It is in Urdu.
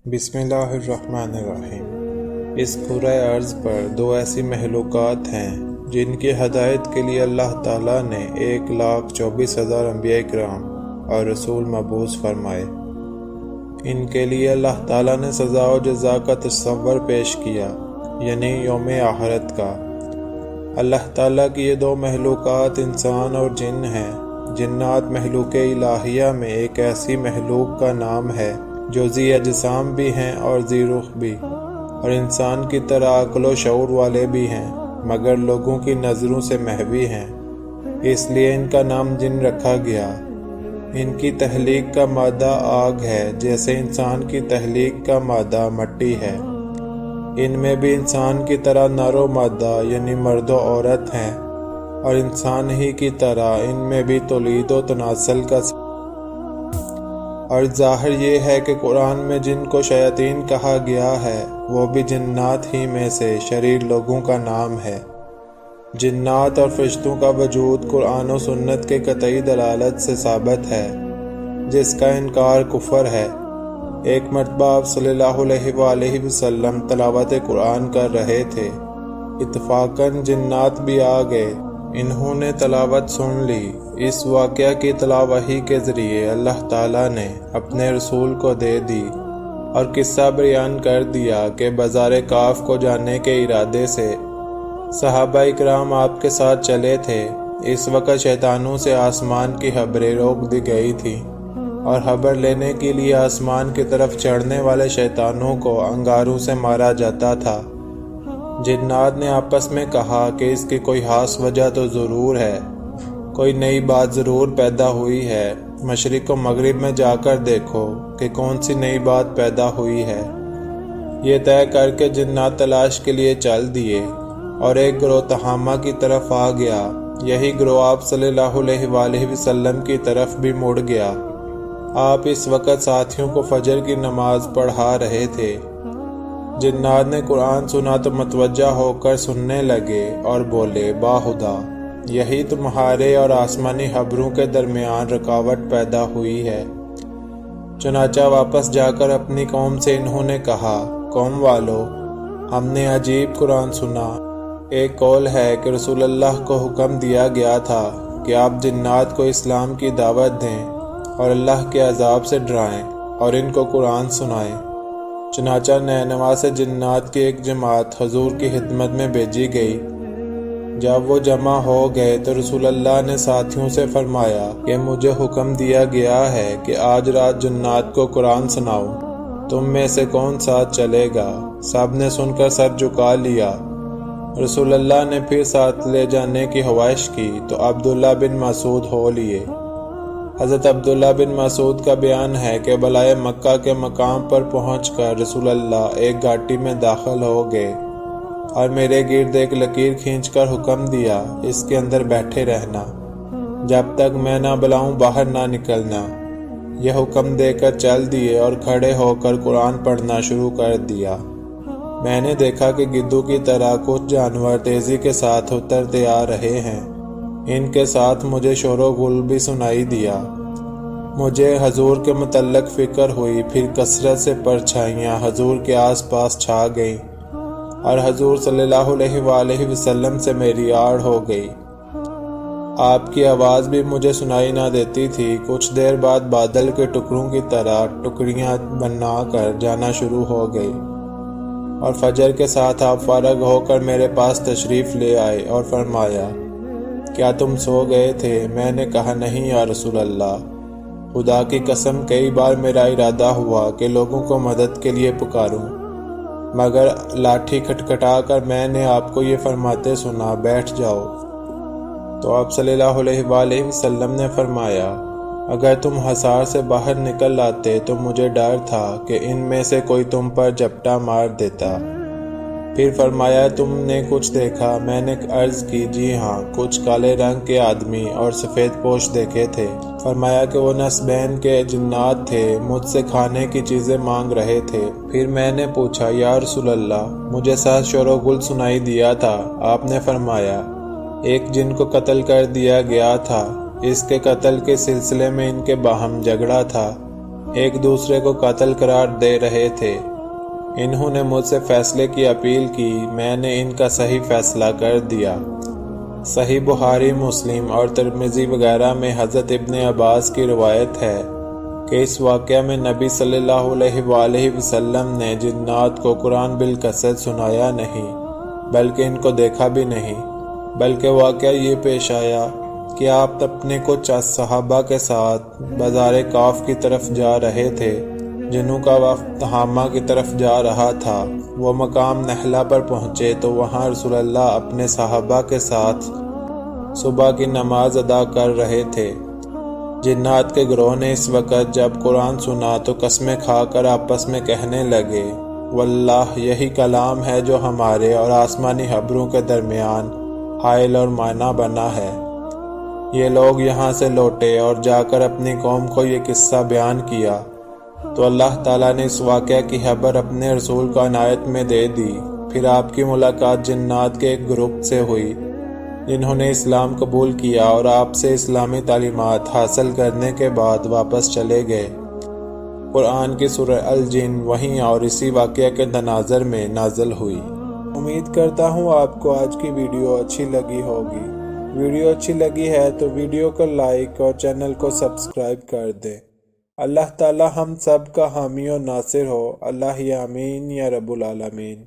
بسم اللہ الرحمن الرحیم۔ اس کرۂ ارض پر دو ایسی مخلوقات ہیں جن کی ہدایت کے لیے اللہ تعالیٰ نے 1,24,000 انبیاء کرام اور رسول مبعوث فرمائے۔ ان کے لیے اللہ تعالیٰ نے سزا و جزا کا تصور پیش کیا، یعنی یوم آخرت کا۔ اللہ تعالیٰ کی یہ دو مخلوقات انسان اور جن ہیں۔ جنات مخلوق الہیہ میں ایک ایسی مخلوق کا نام ہے جو ذی اجسام بھی ہیں اور ذی روح بھی، اور انسان کی طرح عقل و شعور والے بھی ہیں، مگر لوگوں کی نظروں سے محوی ہیں، اس لیے ان کا نام جن رکھا گیا۔ ان کی تخلیق کا مادہ آگ ہے، جیسے انسان کی تخلیق کا مادہ مٹی ہے۔ ان میں بھی انسان کی طرح نر و مادہ یعنی مرد و عورت ہیں، اور انسان ہی کی طرح ان میں بھی تولید و تناسل کا اور ظاہر یہ ہے کہ قرآن میں جن کو شیاطین کہا گیا ہے وہ بھی جنات ہی میں سے شریر لوگوں کا نام ہے۔ جنات اور فرشتوں کا وجود قرآن و سنت کے قطعی دلالت سے ثابت ہے، جس کا انکار کفر ہے۔ ایک مرتبہ آپ صلی اللہ علیہ وآلہ وسلم تلاوت قرآن کر رہے تھے، اتفاقاً جنات بھی آ گئے۔ انہوں نے تلاوت سن لی۔ اس واقعہ کی اطلاع وحی کے ذریعے اللہ تعالیٰ نے اپنے رسول کو دے دی اور قصہ بیان کر دیا کہ بازار کاف کو جانے کے ارادے سے صحابہ اکرام آپ کے ساتھ چلے تھے۔ اس وقت شیطانوں سے آسمان کی خبریں روک دی گئی تھیں، اور خبر لینے کے لیے آسمان کی طرف چڑھنے والے شیطانوں کو انگاروں سے مارا جاتا تھا۔ جنات نے آپس میں کہا کہ اس کی کوئی خاص وجہ تو ضرور ہے، کوئی نئی بات ضرور پیدا ہوئی ہے۔ مشرق و مغرب میں جا کر دیکھو کہ کون سی نئی بات پیدا ہوئی ہے۔ یہ طے کر کے جنات تلاش کے لیے چل دیے، اور ایک گروہ تہامہ کی طرف آ گیا۔ یہی گروہ آپ صلی اللہ علیہ وآلہ وسلم کی طرف بھی مڑ گیا۔ آپ اس وقت ساتھیوں کو فجر کی نماز پڑھا رہے تھے۔ جنات نے قرآن سنا تو متوجہ ہو کر سننے لگے اور بولے، باخدا یہی تمہارے اور آسمانی خبروں کے درمیان رکاوٹ پیدا ہوئی ہے۔ چنانچہ واپس جا کر اپنی قوم سے انہوں نے کہا، قوم والو، ہم نے عجیب قرآن سنا۔ ایک قول ہے کہ رسول اللہ کو حکم دیا گیا تھا کہ آپ جنات کو اسلام کی دعوت دیں اور اللہ کے عذاب سے ڈرائیں اور ان کو قرآن سنائیں۔ چنانچہ نینوا سے جنات کی ایک جماعت حضور کی خدمت میں بھیجی گئی۔ جب وہ جمع ہو گئے تو رسول اللہ نے ساتھیوں سے فرمایا کہ مجھے حکم دیا گیا ہے کہ آج رات جنات کو قرآن سناؤں، تم میں سے کون ساتھ چلے گا؟ سب نے سن کر سر جھکا لیا۔ رسول اللہ نے پھر ساتھ لے جانے کی خواہش کی تو عبداللہ بن مسعود ہو لیے۔ حضرت عبداللہ بن مسعود کا بیان ہے کہ بالائے مکہ کے مقام پر پہنچ کر رسول اللہ ایک گھاٹی میں داخل ہو گئے اور میرے گرد ایک لکیر کھینچ کر حکم دیا، اس کے اندر بیٹھے رہنا، جب تک میں نہ بلاؤں باہر نہ نکلنا۔ یہ حکم دے کر چل دیے اور کھڑے ہو کر قرآن پڑھنا شروع کر دیا۔ میں نے دیکھا کہ گدھوں کی طرح کچھ جانور تیزی کے ساتھ اترتے آ رہے ہیں۔ ان کے ساتھ مجھے شور و غل بھی سنائی دیا۔ مجھے حضور کے متعلق فکر ہوئی، پھر کثرت سے پرچھائیاں حضور کے آس پاس چھا گئیں اور حضور صلی اللہ علیہ وآلہ وسلم سے میری آڑ ہو گئی۔ آپ کی آواز بھی مجھے سنائی نہ دیتی تھی۔ کچھ دیر بعد بادل کے ٹکڑوں کی طرح ٹکڑیاں بنا کر جانا شروع ہو گئی، اور فجر کے ساتھ آپ فارغ ہو کر میرے پاس تشریف لے آئے اور فرمایا، کیا تم سو گئے تھے؟ میں نے کہا، نہیں یا رسول اللہ، خدا کی قسم کئی بار میرا ارادہ ہوا کہ لوگوں کو مدد کے لیے پکاروں، مگر لاٹھی کھٹکھٹا کر میں نے آپ کو یہ فرماتے سنا، بیٹھ جاؤ۔ تو آپ صلی اللہ علیہ وآلہ وسلم نے فرمایا، اگر تم حصار سے باہر نکل آتے تو مجھے ڈر تھا کہ ان میں سے کوئی تم پر جھپٹا مار دیتا۔ پھر فرمایا، تم نے کچھ دیکھا؟ میں نے عرض کی، جی ہاں، کچھ کالے رنگ کے آدمی اور سفید پوش دیکھے تھے۔ فرمایا کہ وہ نسبین کے جنات تھے، مجھ سے کھانے کی چیزیں مانگ رہے تھے۔ پھر میں نے پوچھا، یا رسول اللہ، مجھے ساتھ شور و غل سنائی دیا تھا۔ آپ نے فرمایا، ایک جن کو قتل کر دیا گیا تھا، اس کے قتل کے سلسلے میں ان کے باہم جھگڑا تھا۔ ایک دوسرے کو قاتل قرار دے رہے تھے۔ انہوں نے مجھ سے فیصلے کی اپیل کی، میں نے ان کا صحیح فیصلہ کر دیا۔ صحیح بخاری، مسلم اور ترمذی وغیرہ میں حضرت ابن عباس کی روایت ہے کہ اس واقعہ میں نبی صلی اللہ علیہ وآلہ وسلم نے جنات کو قرآن بالکثرت سنایا نہیں، بلکہ ان کو دیکھا بھی نہیں، بلکہ واقعہ یہ پیش آیا کہ آپ اپنے کچھ صحابہ کے ساتھ بازار کاف کی طرف جا رہے تھے۔ جنوں کا وفد تہامہ کی طرف جا رہا تھا۔ وہ مقام نحلہ پر پہنچے تو وہاں رسول اللہ اپنے صحابہ کے ساتھ صبح کی نماز ادا کر رہے تھے۔ جنات کے گروہ نے اس وقت جب قرآن سنا تو قسمیں کھا کر آپس میں کہنے لگے، واللہ یہی کلام ہے جو ہمارے اور آسمانی حبروں کے درمیان حائل اور معنی بنا ہے۔ یہ لوگ یہاں سے لوٹے اور جا کر اپنی قوم کو یہ قصہ بیان کیا تو اللہ تعالیٰ نے اس واقعہ کی خبر اپنے رسول کو عنایت میں دے دی۔ پھر آپ کی ملاقات جنات کے ایک گروپ سے ہوئی جنہوں نے اسلام قبول کیا اور آپ سے اسلامی تعلیمات حاصل کرنے کے بعد واپس چلے گئے۔ قرآن کی سورہ الجن وہیں اور اسی واقعہ کے تناظر میں نازل ہوئی۔ امید کرتا ہوں آپ کو آج کی ویڈیو اچھی لگی ہوگی۔ ویڈیو اچھی لگی ہے تو ویڈیو کو لائک اور چینل کو سبسکرائب کر دیں۔ اللہ تعالی ہم سب کا حامی و ناصر ہو۔ اللہ آمین یا رب العالمین۔